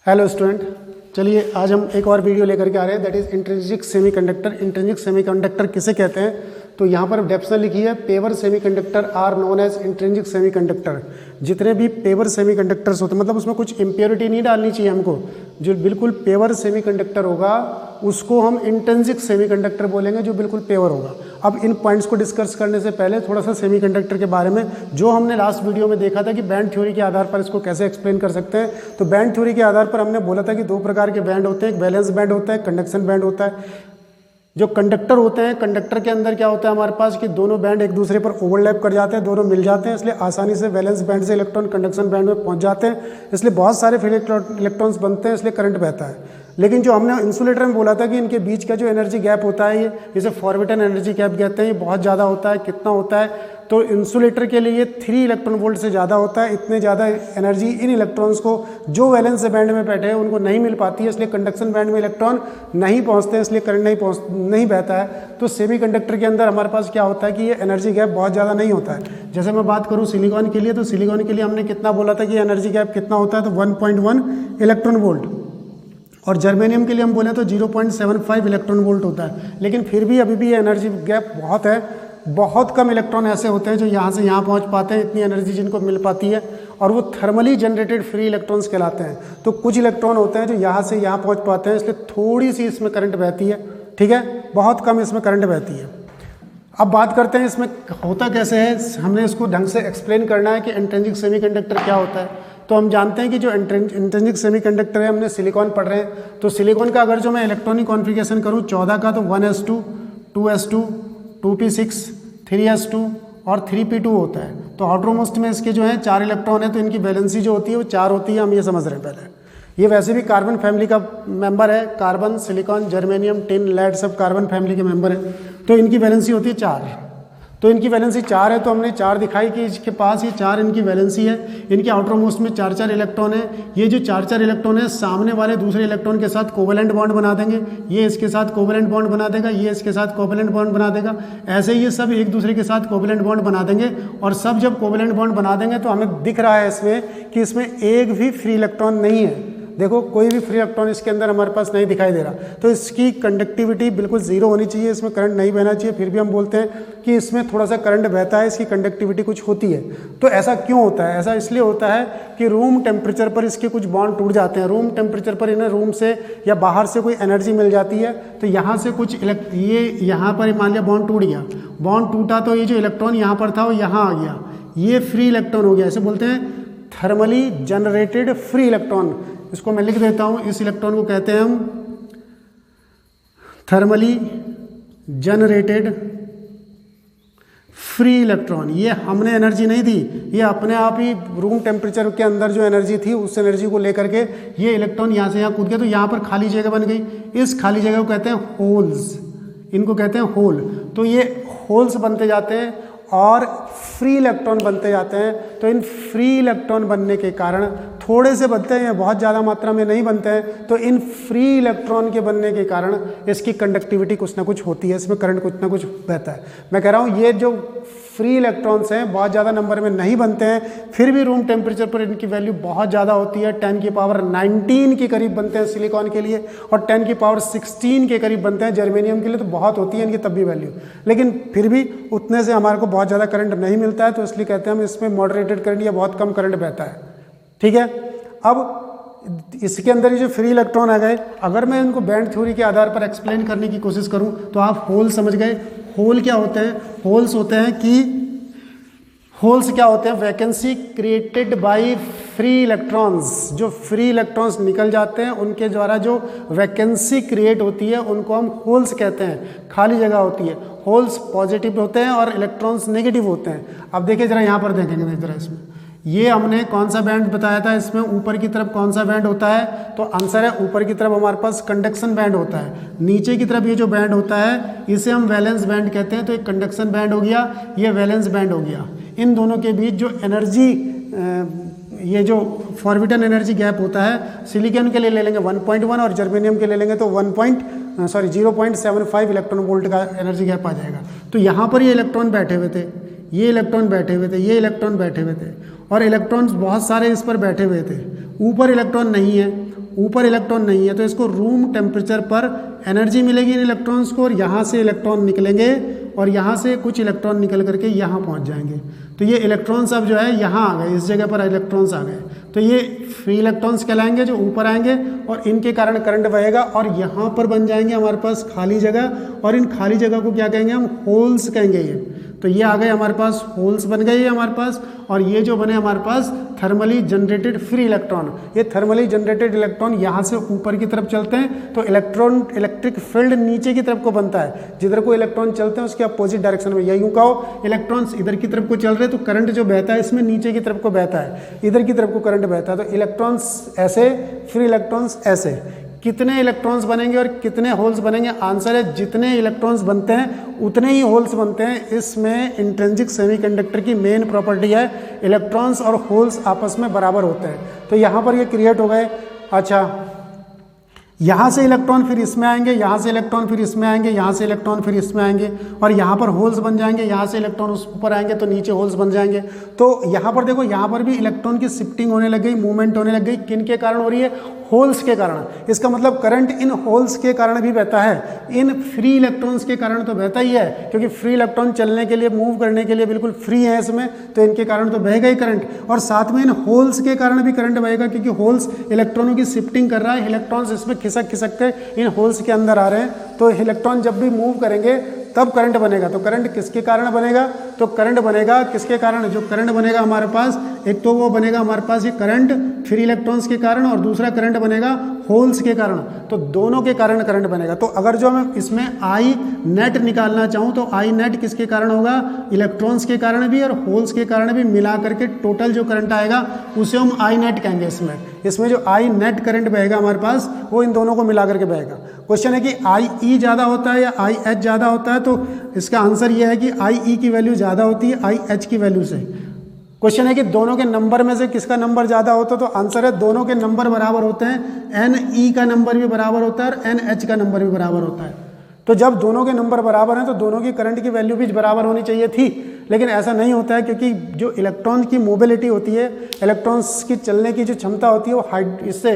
Hello student, चलिए आज हम एक और वीडियो लेकर के आ रहे हैं, that is intrinsic semiconductor. Intrinsic semiconductor किसे कहते हैं? तो यहाँ पर डेफिनेशन लिखी है, pure semiconductor are known as intrinsic semiconductor. जितने भी पेवर सेमीकंडक्टर्स होते हैं, मतलब उसमें कुछ इम्प्योरिटी नहीं डालनी चाहिए हमको। जो बिल्कुल पेवर सेमीकंडक्टर होगा उसको हम इंट्रिंसिक सेमीकंडक्टर बोलेंगे, जो बिल्कुल पेवर होगा। अब इन पॉइंट्स को डिस्कस करने से पहले थोड़ा सा सेमीकंडक्टर के बारे में, जो हमने लास्ट वीडियो में देखा था कि बैंड थ्योरी के आधार पर इसको कैसे एक्सप्लेन कर सकते हैं। तो बैंड थ्योरी के आधार पर हमने बोला था कि दो प्रकार के बैंड होते हैं, एक वैलेंस बैंड होता है, कंडक्शन बैंड होता है। जो कंडक्टर होते हैं, कंडक्टर के अंदर क्या होता है हमारे पास कि दोनों बैंड एक दूसरे पर ओवरलैप कर जाते हैं, दोनों मिल जाते हैं, इसलिए आसानी से वैलेंस बैंड से इलेक्ट्रॉन कंडक्शन बैंड में पहुंच जाते हैं, इसलिए बहुत सारे फ्री इलेक्ट्रॉन्स बनते हैं, इसलिए करंट बहता है। लेकिन जो हमने इंसुलेटर में बोला था कि इनके बीच का जो एनर्जी गैप होता है, ये जिसे फॉरबिडन एनर्जी गैप कहते हैं, ये बहुत ज़्यादा होता है। कितना होता है? तो इंसुलेटर के लिए 3 इलेक्ट्रॉन वोल्ट से ज़्यादा होता है। इतने ज़्यादा एनर्जी इन इलेक्ट्रॉन्स को जो वैलेंस बैंड में बैठे हैं उनको नहीं मिल पाती है, इसलिए कंडक्शन बैंड में इलेक्ट्रॉन नहीं पहुँचते हैं, इसलिए करंट नहीं बहता है। तो सेमीकंडक्टर के अंदर हमारे पास क्या होता है कि ये एनर्जी गैप बहुत ज़्यादा नहीं होता है। जैसे मैं बात करूँ सिलिकॉन के लिए, तो सिलिकॉन के लिए हमने कितना बोला था कि एनर्जी गैप कितना होता है? तो 1.1 इलेक्ट्रॉन वोल्ट। और जर्मेनियम के लिए हम बोले तो 0.75 इलेक्ट्रॉन वोल्ट होता है। लेकिन फिर भी अभी भी ये एनर्जी गैप बहुत है। बहुत कम इलेक्ट्रॉन ऐसे होते हैं जो यहाँ से यहाँ पहुँच पाते हैं, इतनी एनर्जी जिनको मिल पाती है, और वो थर्मली जनरेटेड फ्री इलेक्ट्रॉन्स कहलाते हैं। तो कुछ इलेक्ट्रॉन होते हैं जो यहाँ से यहाँ पहुँच पाते हैं, इसलिए थोड़ी सी इसमें करंट बहती है, ठीक है, बहुत कम इसमें करंट बहती है। अब बात करते हैं इसमें होता कैसे है। हमने इसको ढंग से एक्सप्लेन करना है कि इंट्रिंसिक सेमीकंडक्टर क्या होता है। तो हम जानते हैं कि जो इंट्रिंसिक सेमीकंडक्टर है, हमने सिलिकॉन पढ़ रहे हैं, तो सिलिकॉन का अगर जो मैं इलेक्ट्रॉनिक कॉन्फ़िगरेशन करूँ 14 का, तो 1s2, 2s2, 2p6, 3s2 और 3p2 होता है। तो आउटरमोस्ट में इसके जो है 4 इलेक्ट्रॉन है, तो इनकी वैलेंसी जो होती है वो 4 होती है, हम ये समझ रहे हैं पहले। ये वैसे भी कार्बन फैमिली का मेंबर है, carbon, silicon, germanium, tin, lead सब कार्बन फैमिली के मेंबर हैं। तो इनकी वैलेंसी होती है 4। तो इनकी वैलेंसी 4 है, तो हमने 4 दिखाई कि इसके पास ये 4 इनकी वैलेंसी है। इनके आउटर मोस्ट में 4-4 इलेक्ट्रॉन है। ये जो 4-4 इलेक्ट्रॉन है सामने वाले दूसरे इलेक्ट्रॉन के साथ कोवेलेंट बॉन्ड बना देंगे। ये इसके साथ कोवेलेंट बॉन्ड बना देगा, ये इसके साथ कोवेलेंट बॉन्ड बना देगा। ऐसे ये सब एक दूसरे के साथ कोवेलेंट बॉन्ड बना देंगे। और सब जब कोवेलेंट बॉन्ड बना देंगे तो हमें दिख रहा है इसमें कि इसमें एक भी फ्री इलेक्ट्रॉन नहीं है। देखो, कोई भी फ्री इलेक्ट्रॉन इसके अंदर हमारे पास नहीं दिखाई दे रहा। तो इसकी कंडक्टिविटी बिल्कुल ज़ीरो होनी चाहिए, इसमें करंट नहीं बहना चाहिए। फिर भी हम बोलते हैं कि इसमें थोड़ा सा करंट बहता है, इसकी कंडक्टिविटी कुछ होती है। तो ऐसा क्यों होता है? ऐसा इसलिए होता है कि रूम टेम्परेचर पर इसके कुछ बॉन्ड टूट जाते हैं। रूम टेम्परेचर पर इन्हें रूम से या बाहर से कोई एनर्जी मिल जाती है, तो यहाँ से कुछ ये यहाँ पर मान लिया बॉन्ड टूट गया, बॉन्ड टूटा तो ये जो इलेक्ट्रॉन यहाँ पर था वो यहाँ आ गया, ये फ्री इलेक्ट्रॉन हो गया। ऐसे बोलते हैं थर्मली जनरेटेड फ्री इलेक्ट्रॉन। इसको मैं लिख देता हूँ, इस इलेक्ट्रॉन को कहते हैं हम थर्मली जनरेटेड फ्री इलेक्ट्रॉन। ये हमने एनर्जी नहीं दी, ये अपने आप ही रूम टेम्परेचर के अंदर जो एनर्जी थी उस एनर्जी को लेकर के ये इलेक्ट्रॉन यहाँ से यहाँ कूद गया, तो यहाँ पर खाली जगह बन गई। इस खाली जगह को कहते हैं होल्स, इनको कहते हैं होल। तो ये होल्स बनते जाते हैं और फ्री इलेक्ट्रॉन बनते जाते हैं। तो इन फ्री इलेक्ट्रॉन बनने के कारण, थोड़े से बनते हैं, बहुत ज़्यादा मात्रा में नहीं बनते हैं, तो इन फ्री इलेक्ट्रॉन के बनने के कारण इसकी कंडक्टिविटी कुछ ना कुछ होती है, इसमें करंट कुछ ना कुछ बहता है। मैं कह रहा हूँ ये जो फ्री इलेक्ट्रॉन्स हैं बहुत ज़्यादा नंबर में नहीं बनते हैं, फिर भी रूम टेम्परेचर पर इनकी वैल्यू बहुत ज़्यादा होती है। 10 की पावर 19 के करीब बनते हैं सिलिकॉन के लिए, और 10 की पावर 16 के करीब बनते हैं जर्मेनियम के लिए। तो बहुत होती है इनकी तब भी वैल्यू, लेकिन फिर भी उतने से हमारे को बहुत ज़्यादा करंट नहीं मिलता है, तो इसलिए कहते हैं हम इसमें मॉडरेटेड करंट या बहुत कम करंट बहता है, ठीक है। अब इसके अंदर ये जो फ्री इलेक्ट्रॉन आ गए, अगर मैं इनको बैंड थ्योरी के आधार पर एक्सप्लेन करने की कोशिश करूं तो आप होल समझ गए। होल क्या होते हैं? होल्स होते हैं कि होल्स क्या होते हैं? Vacancy created by free electrons. जो फ्री इलेक्ट्रॉन्स निकल जाते हैं उनके द्वारा जो वैकेंसी क्रिएट होती है उनको हम होल्स कहते हैं। खाली जगह होती है। होल्स पॉजिटिव होते हैं और इलेक्ट्रॉन्स नेगेटिव होते हैं। अब देखिए जरा, यहाँ पर देखेंगे जरा, इसमें ये हमने कौन सा बैंड बताया था, इसमें ऊपर की तरफ कौन सा बैंड होता है? तो आंसर है ऊपर की तरफ हमारे पास कंडक्शन बैंड होता है। नीचे की तरफ ये जो बैंड होता है इसे हम वैलेंस बैंड कहते हैं। तो एक कंडक्शन बैंड हो गया, ये वैलेंस बैंड हो गया। इन दोनों के बीच जो एनर्जी, ये जो फॉरबिडन एनर्जी गैप होता है, सिलिकॉन के लिए ले लेंगे 1.1 और जर्मेनियम के ले लेंगे तो 0.75 इलेक्ट्रॉन वोल्ट का एनर्जी गैप आ जाएगा। तो यहाँ पर ये इलेक्ट्रॉन बैठे हुए थे, ये इलेक्ट्रॉन बैठे हुए थे, ये इलेक्ट्रॉन बैठे हुए थे, और इलेक्ट्रॉन्स बहुत सारे इस पर बैठे हुए थे। ऊपर इलेक्ट्रॉन नहीं है, ऊपर इलेक्ट्रॉन नहीं है, तो इसको रूम टेम्परेचर पर एनर्जी मिलेगी इन इलेक्ट्रॉन्स को, और यहाँ से इलेक्ट्रॉन निकलेंगे और यहाँ से कुछ इलेक्ट्रॉन निकल करके यहाँ पहुँच जाएंगे। तो ये इलेक्ट्रॉन्स अब जो है यहाँ आ गए, इस जगह पर इलेक्ट्रॉन्स आ गए, तो ये फ्री इलेक्ट्रॉन्स कहलाएंगे जो ऊपर आएंगे और इनके कारण करंट बहेगा और यहाँ पर बन जाएंगे हमारे पास खाली जगह, और इन खाली जगह को क्या कहेंगे हम, होल्स कहेंगे। ये तो ये आ गए हमारे पास, होल्स बन गए हमारे पास, और ये जो बने हमारे पास थर्मली जनरेटेड फ्री इलेक्ट्रॉन। ये थर्मली जनरेटेड इलेक्ट्रॉन यहाँ से ऊपर की तरफ चलते हैं तो इलेक्ट्रिक फील्ड नीचे की तरफ को बनता है, जिधर को इलेक्ट्रॉन चलते हैं उसके अपोजिट डायरेक्शन में। या यूँ कहो इलेक्ट्रॉन्स इधर की तरफ को चल रहे हैं तो करंट जो बहता है इसमें नीचे की तरफ को बहता है, इधर की तरफ को करंट बहता है। तो इलेक्ट्रॉन्स ऐसे, फ्री इलेक्ट्रॉन्स ऐसे। कितने इलेक्ट्रॉन्स बनेंगे और कितने होल्स बनेंगे? आंसर है जितने इलेक्ट्रॉन्स बनते हैं उतने ही होल्स बनते हैं। इसमें इंट्रिंसिक सेमीकंडक्टर की मेन प्रॉपर्टी है, इलेक्ट्रॉन्स और होल्स आपस में बराबर होते हैं। तो यहाँ पर ये क्रिएट हो गए। अच्छा, यहाँ से इलेक्ट्रॉन फिर इसमें आएंगे, यहाँ से इलेक्ट्रॉन फिर इसमें आएंगे, यहाँ से इलेक्ट्रॉन फिर इसमें आएंगे, और यहाँ पर होल्स बन जाएंगे। यहाँ से इलेक्ट्रॉन उस ऊपर आएंगे तो नीचे होल्स बन जाएंगे। तो यहाँ पर देखो, यहाँ पर भी इलेक्ट्रॉन की शिफ्टिंग होने लग गई, मूवमेंट होने लग गई। किन के कारण हो रही है? होल्स के कारण। इसका मतलब करंट इन होल्स के कारण भी बहता है, इन फ्री इलेक्ट्रॉन्स के कारण तो बहता ही है, क्योंकि फ्री इलेक्ट्रॉन चलने के लिए, मूव करने के लिए बिल्कुल फ्री है इसमें, तो इनके कारण तो बहेगा ही करंट। और साथ में इन होल्स के कारण भी करंट बहेगा, क्योंकि होल्स इलेक्ट्रॉनों की शिफ्टिंग कर रहा है, इलेक्ट्रॉन्स इसमें खिसक खिसक के इन होल्स के अंदर आ रहे हैं। तो इलेक्ट्रॉन जब भी मूव करेंगे तब करंट बनेगा। तो करंट किसके कारण बनेगा? तो करंट बनेगा किसके कारण? जो करंट बनेगा हमारे पास, एक तो वो बनेगा हमारे पास ये करंट फ्री इलेक्ट्रॉन्स के कारण, और दूसरा करंट बनेगा होल्स के कारण। तो दोनों के कारण करंट बनेगा। तो अगर जो मैं इसमें आई नेट निकालना चाहूँ तो आई नेट किसके कारण होगा? इलेक्ट्रॉन्स के कारण भी और होल्स के कारण भी मिला करके टोटल जो करंट आएगा उसे हम आई नेट कहेंगे। इसमें जो आई नेट करंट बहेगा हमारे पास वो इन दोनों को मिला करके बहेगा। क्वेश्चन है कि आई ई ज़्यादा होता है या आई एच ज़्यादा होता है? तो इसका आंसर ये है कि आई ई की वैल्यू ज़्यादा होती है आई एच की वैल्यू से। क्वेश्चन है कि दोनों के नंबर में से किसका नंबर ज़्यादा होता है? तो आंसर है दोनों के नंबर बराबर होते हैं। एन ई का नंबर भी बराबर होता है और एन एच का नंबर भी बराबर होता है। तो जब दोनों के नंबर बराबर हैं तो दोनों की करंट की वैल्यू भी बराबर होनी चाहिए थी, लेकिन ऐसा नहीं होता है, क्योंकि जो इलेक्ट्रॉन की मोबिलिटी होती है, इलेक्ट्रॉन्स की चलने की जो क्षमता होती है वो इससे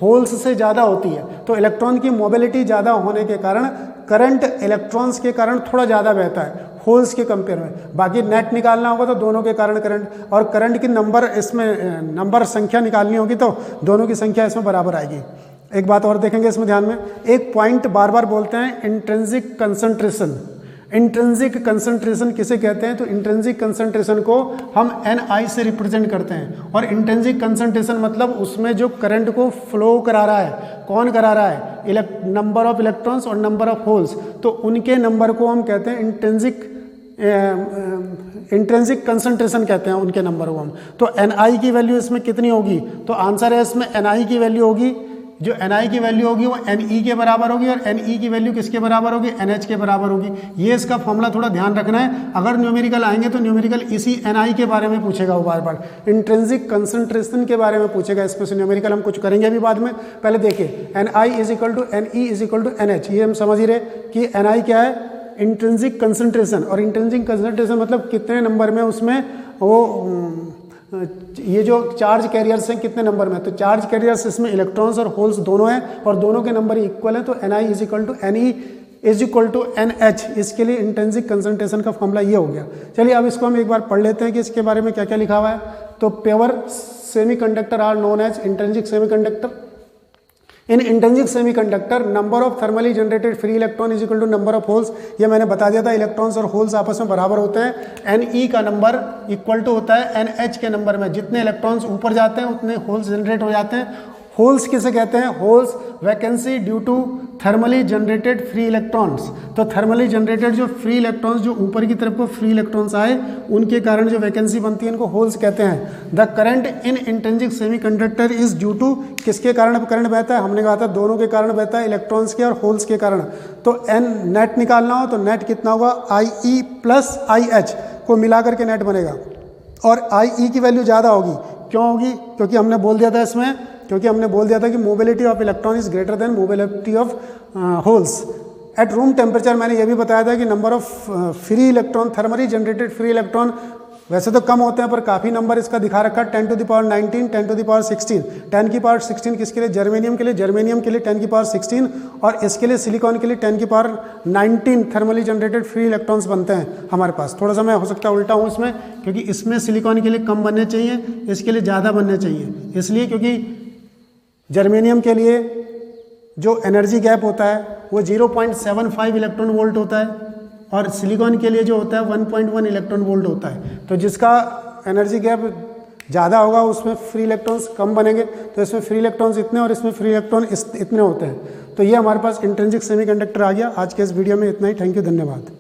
होल्स से ज़्यादा होती है। तो इलेक्ट्रॉन की मोबिलिटी ज़्यादा होने के कारण करंट इलेक्ट्रॉन्स के कारण थोड़ा ज़्यादा बहता है होल्स के कंपेयर में। बाकी नेट निकालना होगा तो दोनों के कारण करंट, और करंट की नंबर इसमें नंबर संख्या निकालनी होगी तो दोनों की संख्या इसमें बराबर आएगी। एक बात और देखेंगे इसमें ध्यान में, एक पॉइंट बार बार बोलते हैं, इंट्रिंसिक कंसंट्रेशन। इंट्रिंसिक कंसंट्रेशन किसे कहते हैं? तो इंट्रिंसिक कंसंट्रेशन को हम NI से रिप्रेजेंट करते हैं, और इंट्रिंसिक कंसंट्रेशन मतलब उसमें जो करंट को फ्लो करा रहा है, कौन करा रहा है? नंबर ऑफ इलेक्ट्रॉन्स और नंबर ऑफ होल्स, तो उनके नंबर को हम कहते हैं इंट्रिंसिक कंसंट्रेशन कहते हैं उनके नंबर को हम। तो NI की वैल्यू इसमें कितनी होगी? तो आंसर है इसमें NI की वैल्यू होगी, जो NI की वैल्यू होगी वो NE के बराबर होगी, और NE की वैल्यू किसके बराबर होगी? NH के बराबर होगी। ये इसका फॉर्मूला थोड़ा ध्यान रखना है। अगर न्यूमेरिकल आएंगे तो न्यूमेरिकल इसी NI के बारे में पूछेगा वो बार बार, इंट्रिंसिक कंसंट्रेशन के बारे में पूछेगा। इसमें से न्यूमेरिकल हम कुछ करेंगे अभी बाद में। पहले देखिए, NI is equal to NE is equal to NH। ये हम समझ ही रहे कि NI क्या है? Intrinsic concentration. और इंट्रिंसिक कंसंट्रेशन मतलब कितने नंबर में उसमें वो ये जो चार्ज कैरियर्स हैं कितने नंबर में। तो चार्ज कैरियर्स इसमें इलेक्ट्रॉन्स और होल्स दोनों हैं, और दोनों के नंबर इक्वल है। तो NI is equal to NE is equal to NH। इसके लिए इंट्रिंसिक कंसंट्रेशन का फॉर्मूला ये हो गया। चलिए अब इसको हम एक बार पढ़ लेते हैं कि इसके बारे में क्या क्या लिखा हुआ है। तो pure semiconductor are known as intrinsic semiconductor. In intrinsic semiconductor number of thermally generated free electron is equal to number of holes. ये मैंने बता दिया था, इलेक्ट्रॉन्स और होल्स आपस में बराबर होते हैं। NE का नंबर इक्वल टू होता है NH के नंबर में। जितने इलेक्ट्रॉन्स ऊपर जाते हैं उतने होल्स जनरेट हो जाते हैं। होल्स किसे कहते हैं? Holes vacancy due to thermally generated free electrons. तो थर्मली जनरेटेड जो फ्री इलेक्ट्रॉन्स, जो ऊपर की तरफ को फ्री इलेक्ट्रॉन्स आए, उनके कारण जो वैकेंसी बनती है, इनको होल्स कहते हैं। The current in intrinsic semiconductor is due to, किसके कारण करंट बहता है? हमने कहा था दोनों के कारण बहता है, इलेक्ट्रॉन्स के और होल्स के कारण। तो N नेट निकालना हो तो नेट कितना होगा? IE प्लस IH को मिला करके नेट बनेगा, और IE की वैल्यू ज़्यादा होगी। क्यों होगी? क्योंकि हमने बोल दिया था कि mobility of electron is greater than mobility of holes at room temperature. मैंने ये भी बताया था कि number of free electron, thermally generated free electron वैसे तो कम होते हैं पर काफ़ी नंबर इसका दिखा रखा है 10 to the power 19, 10 to the power 16। 10 की पावर 16 किसके लिए? जर्मेनियम के लिए। जर्मेनियम के लिए 10 की पावर 16 और इसके लिए सिलिकॉन के लिए 10 की power 19 thermally generated free electrons बनते हैं हमारे पास। थोड़ा सा मैं हो सकता है उल्टा हूँ इसमें, क्योंकि इसमें सिलिकॉन के लिए कम बनने चाहिए, इसके लिए ज़्यादा बनने चाहिए। इसलिए क्योंकि जर्मेनियम के लिए जो एनर्जी गैप होता है वो 0.75 इलेक्ट्रॉन वोल्ट होता है और सिलिकॉन के लिए जो होता है 1.1 इलेक्ट्रॉन वोल्ट होता है। तो जिसका एनर्जी गैप ज़्यादा होगा उसमें फ्री इलेक्ट्रॉन्स कम बनेंगे। तो इसमें फ्री इलेक्ट्रॉन्स इतने और इसमें फ्री इलेक्ट्रॉन इतने होते हैं। तो ये हमारे पास इंट्रिंसिक सेमीकंडक्टर आ गया। आज के इस वीडियो में इतना ही। थैंक यू, धन्यवाद।